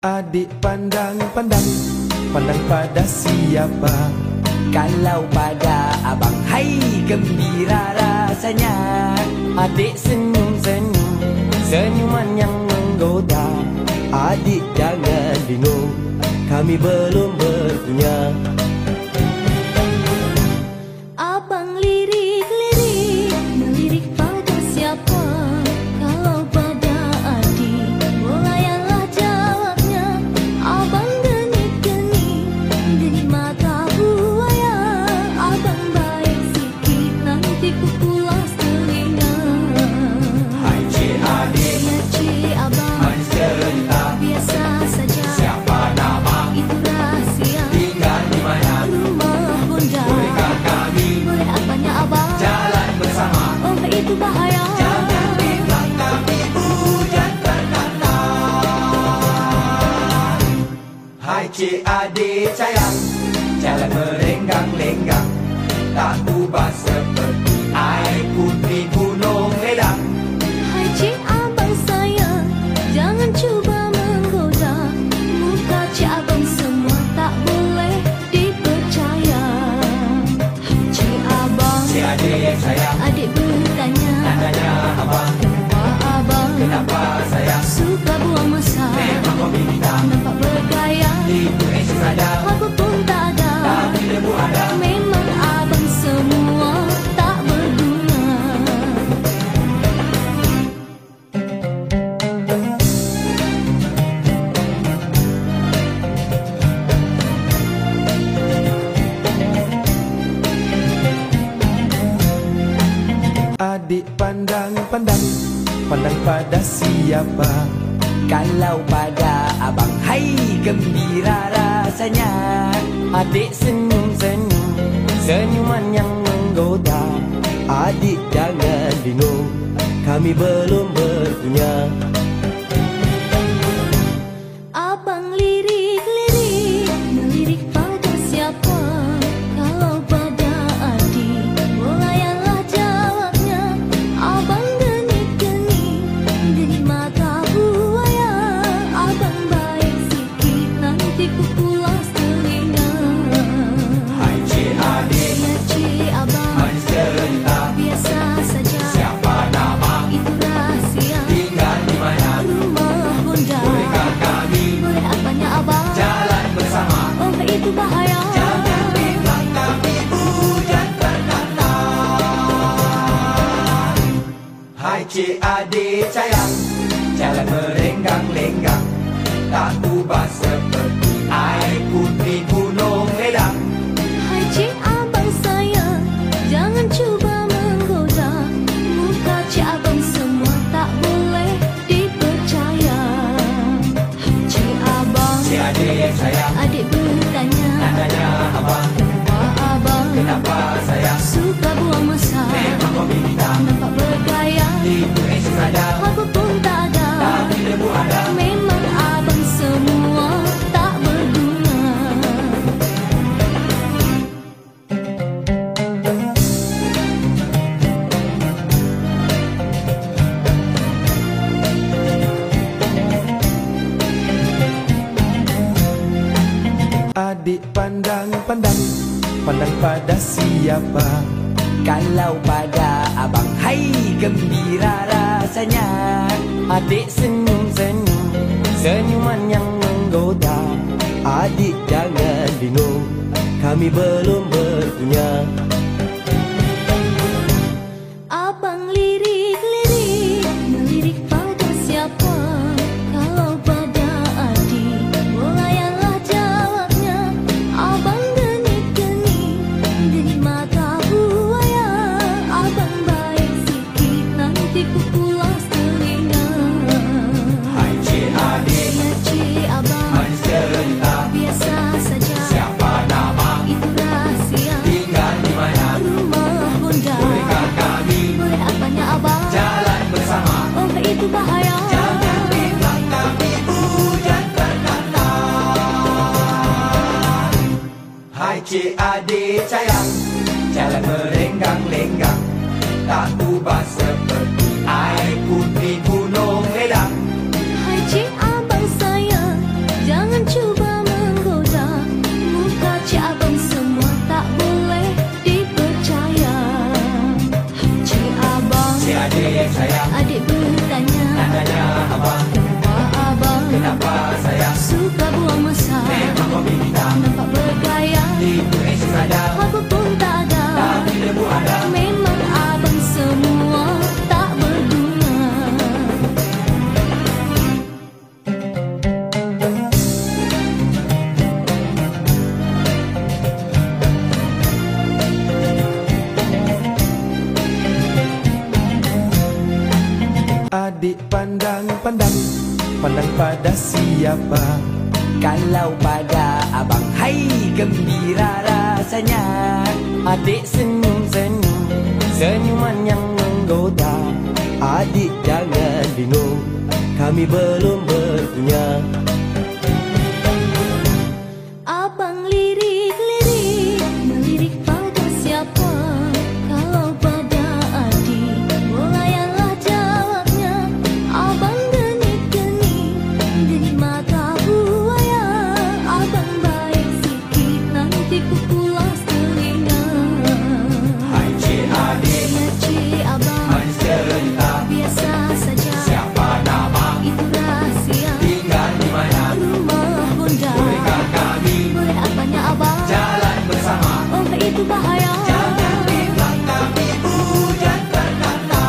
Adik pandang pada siapa? Kalau pada abang, hai gembira rasanya. Adik senyum-senyum, senyuman yang menggoda. Adik jangan bingung, kami belum berpunya. Abang lirik-lirik, melirik pada siapa? Kalau pada adik, melayanlah jawabnya. Abang denik-denik, denik mata buaya. Abang baik sikit, nanti ku pulas telinga. Hai cik adik, Ya cik abang, manis cerita. biasa saja. Siapa nama? Itu rahasia. Tinggal di mana? Rumah bunda. Bolehkah kami Boleh apanya abang? jalan bersama? Oh itu bahaya. Jangan bilang kami hujan terkata. Hai cik adik sayang, jalan merenggang-lenggang, tak ubah seperti air putih gunung ledang. Hai cik abang sayang, jangan cuba menggoda. Muka cik abang semua tak boleh dipercaya. Hai cik abang, Cik adik yang sayang, adik bertanya, tanya abang, kenapa abang kenapa sayang? suka buang masa? Memang kau bintang, Nampak bergaya, itu esok saja, aku pun tak ada. tapi debu ada. Memang abang semua tak berguna. Adik pandang pada siapa? Kalau pada abang, hai gembira rasanya. Adik senyum-senyum, senyuman yang menggoda. Adik jangan bingung, kami belum berpunya. Abang lirik-lirik, melirik pada siapa? Kalau pada adik, melayanlah jawabnya. Abang denik-denik, denik mata buaya. Abang baik sikit, nanti ku pulas telinga. Hai cik adik, Ya cik abang, manis cerita. biasa saja. Siapa nama? Itu rahasia. Tinggal di mana? Rumah bunda. Bolehkah kami Boleh apanya abang? jalan bersama? Oh itu bahaya. Jangan bilang kami hujan terkata. Hai cik adik sayang, jalan merenggang-lenggang, tak ubah seperti air putih gunung ledang. Hai cik abang sayang, jangan cuba menggoda. Muka cik abang semua tak boleh dipercaya. Hai cik abang, Cik adik yang sayang, adik bertanya, tanya abang, kenapa abang kenapa sayang? suka buang masa? Memang kau bintang, Nampak bergaya, itu esok saja, aku pun tak ada. tapi debu ada. Memang abang semua tak berguna. Adik pandang pada siapa? Kalau pada abang, hai gembira rasanya. Adik senyum-senyum, senyuman yang menggoda. Adik jangan bingung, kami belum berpunya. Abang lirik-lirik, melirik pada siapa? Kalau pada adik, melayanlah jawabnya. Abang denik-denik, denik mata buaya. Abang baik sikit, nanti ku pulas telinga. Hai cik adik, Ya cik abang, manis cerita. biasa saja. Siapa nama? Itu rahasia. Tinggal di mana? Rumah bunda. Bolehkah kami Boleh apanya abang? jalan bersama? Oh itu bahaya. Jangan bilang kami hujan terkata. Hai cik adik sayang, jalan merenggang-lenggang, tak ubah seperti air putih gunung ledang. Hai cik abang sayang, bintang nampak bergaya. Tipu sadar Aku pun tak ada, tapi debu ada. memang abang semua tak berguna. Adik pandang-pandang, pandang pada siapa? Kalau pada abang, hai gembira rasanya. Adik senyum-senyum, senyuman yang menggoda. Adik jangan bingung, kami belum berpunya. Abang lirik-lirik, melirik pada siapa? Kalau pada adik, bolayanlah jawabnya. Abang genit-genit, genit mata buaya. Abang baik sikit, nanti ku pulas telinga. Hai cik adik, Ya cik abang, manis cerita. biasa saja. Siapa nama, Itu rahsia, tinggal di mana? rumah bunda. Bolehkah kami Boleh apanya abang? jalan bersama? Oh itu bahaya. Jangan bilang kami hujan terkata.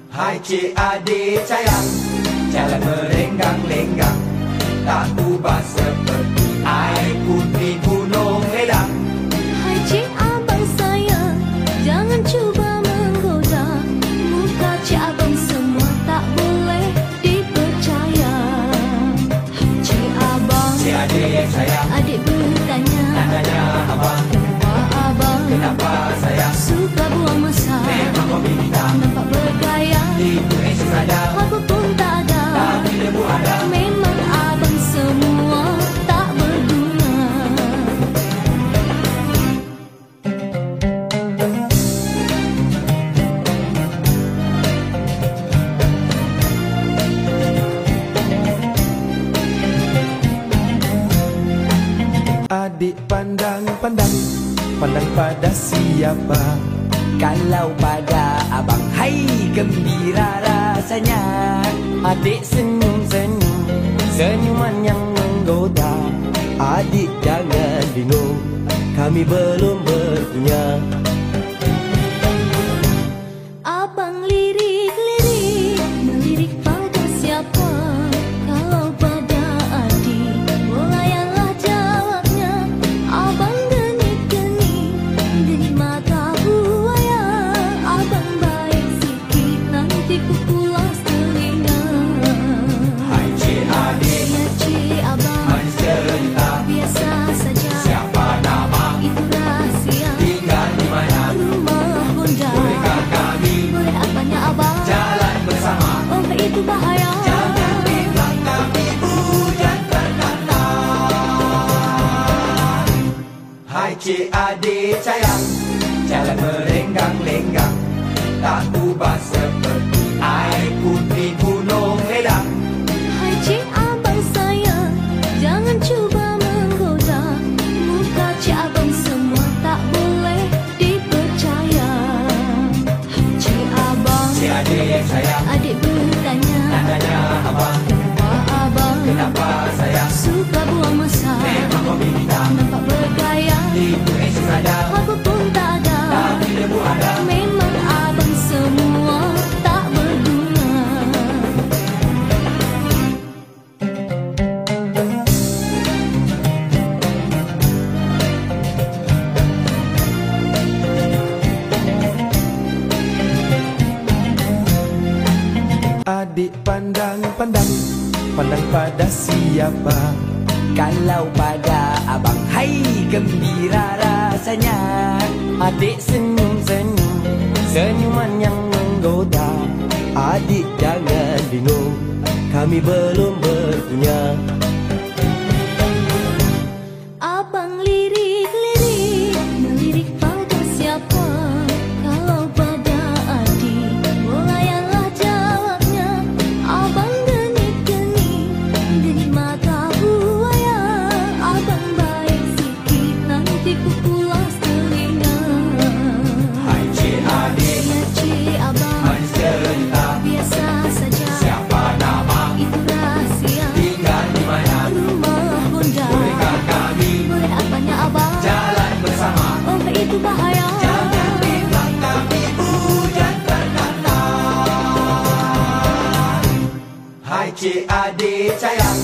Hai cik adik sayang, jalan merenggang-lenggang, tak ubah seperti air putih gunung ledang. Hai cik abang sayang, jangan cuba menggoda. Muka cik abang semua tak boleh dipercaya. Hai cik abang, Cik adik sayang, adik bertanya, tanya abang, kenapa abang kenapa sayang? suka buang masa? Memang kau bintang, Nampak bergaya, tipu sadar, aku pun tak ada, tapi debu ada. memang abang semua tak berguna. Adik pandang-pandang, pandang pada siapa? Kalau pada abang, hai gembira rasanya. Adik senyum-senyum, senyuman yang menggoda. Adik jangan bingung, kami belum berpunya. Abang lirik-lirik, melirik pada siapa? Kalau pada adik, bolayanlah jawabnya. Abang genit-genit, genit mata buaya. Abang baik sikit, nanti ku pulas telinga. Hai cik adik, Ya cik abang, manis cerita. biasa saja. Siapa nama, Itu rahsia, tinggal di mana? rumah bunda. Bolehkah kami Boleh apanya abang? jalan bersama? Oh itu bahaya. Jangan bilang kami hujan terkata. Hai cik adik sayang, jalan merenggang-lenggang, tak ubah seperti air putih gunung ledang. Hai cik abang sayang, jangan cuba menggoda. Muka cik abang semua tak boleh dipercaya. Hai cik abang, Cik adik sayang, adik bertanya, tanya abang, kenapa abang kenapa sayang? suka buang masa? Memang kau bintang, Nampak bergaya, tipu sadar, aku pun tak ada, tapi debu ada. memang abang semua tak berguna. Adik pandang-pandang, pandang pada siapa? Kalau pada abang, hai gembira rasanya. Adik senyum-senyum, senyuman yang menggoda. Adik jangan bingung, kami belum berpunya. Abang lirik-lirik, melirik pada siapa? Kalau pada adik, bolayanlah jawabnya. Abang genit-genit, genit mata buaya. Abang baik sikit, nanti ku pulas telinga. Hai cik adik, Ya cik abang, manis cerita. biasa saja. Siapa nama, Itu rahsia, tinggal di mana? cik adik sayang,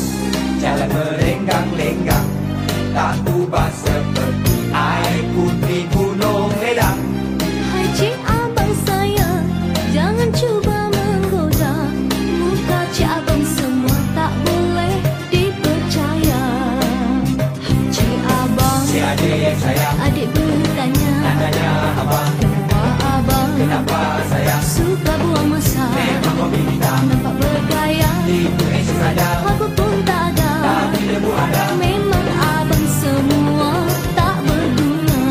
jalan merenggang-lenggang, tak ubah seperti air putih gunung ledang. Hai cik abang sayang, jangan cuba menggoda. Muka cik abang semua tak boleh dipercaya. Hai cik abang, Cik adik sayang, adik bertanya, nak tanya abang, kenapa abang kenapa sayang suka buang masa? memang kau bintang, Nampak bergaya, tipu esok sadar, aku pun tak ada. tapi debu ada. Memang abang semua tak berguna.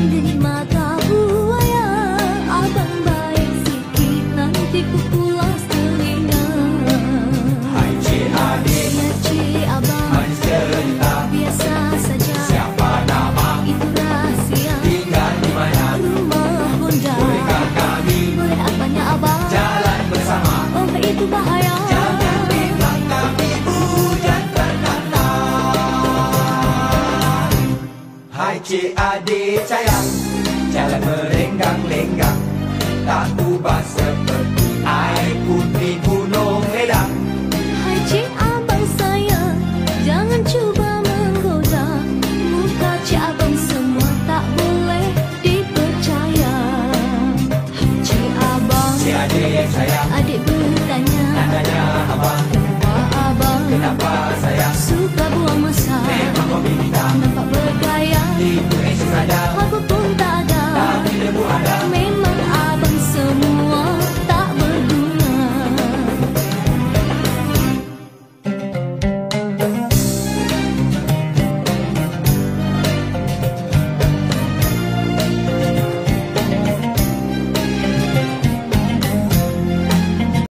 Di mata buaya, abang baik sikit, nanti ku puas telinga. Hai cik adik, Ya cik abang, manis cerita, biasa saja, siapa nama, itu rahasia. tinggal di mana, Rumah Honda, bolehkah kami boleh apanya abang? jalan bersama? Oh itu bahaya. Jangan bilang kami hujan berkata. Hai cik adik sayang, jalan merenggang-lenggang, tak ubah seperti air putih gunung ledang. Hai cik abang sayang, jangan cuba menggoda. Muka cik abang semua tak boleh dipercaya. Hai cik abang, Cik adik sayang, adik bertanya, nak tanya abang, kenapa abang kenapa sayang suka buang masa? memang kau bintang, Nampak bergaya, tipu esok sadar,